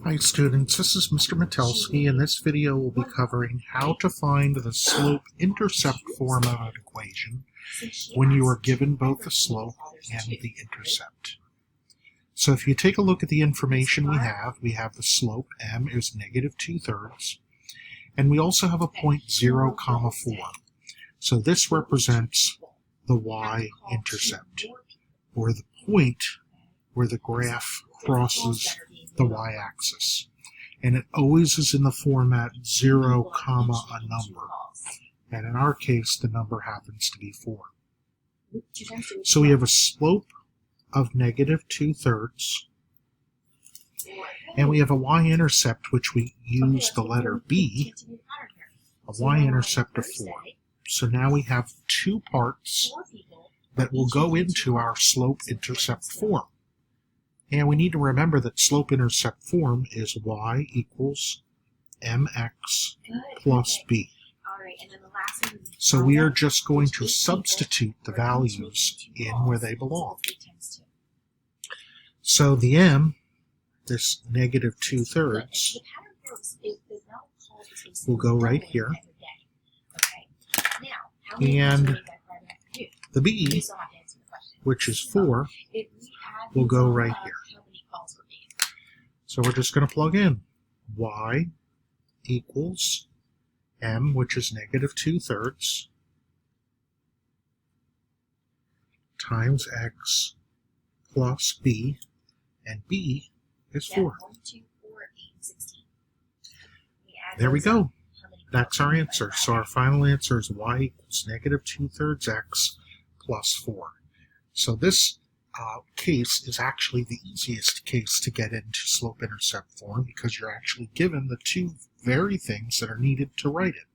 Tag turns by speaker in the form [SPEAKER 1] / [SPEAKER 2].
[SPEAKER 1] Hi students, this is Mr. Metelsky, and this video will be covering how to find the slope-intercept form of an equation when you are given both the slope and the intercept. So if you take a look at the information we have the slope, m is negative 2/3, and we also have a point 0, 4. So this represents the y-intercept, or the point where the graph crosses the y-axis, and it always is in the format 0, a number, and in our case the number happens to be 4. So we have a slope of negative 2/3, and we have a y-intercept, which we use the letter b, a y-intercept of 4. So now we have two parts that will go into our slope-intercept form. And we need to remember that slope-intercept form is y equals mx plus b. So we are just going to substitute the values in where they belong. So the m, this negative 2/3, will go right here. And the b, which is 4, will go right here. So we're just going to plug in y equals m, which is negative 2/3, times x plus b, and b is 4. There we go. That's our answer. So our final answer is y equals negative 2/3 x plus 4. So this case is actually the easiest case to get into slope-intercept form because you're actually given the two very things that are needed to write it.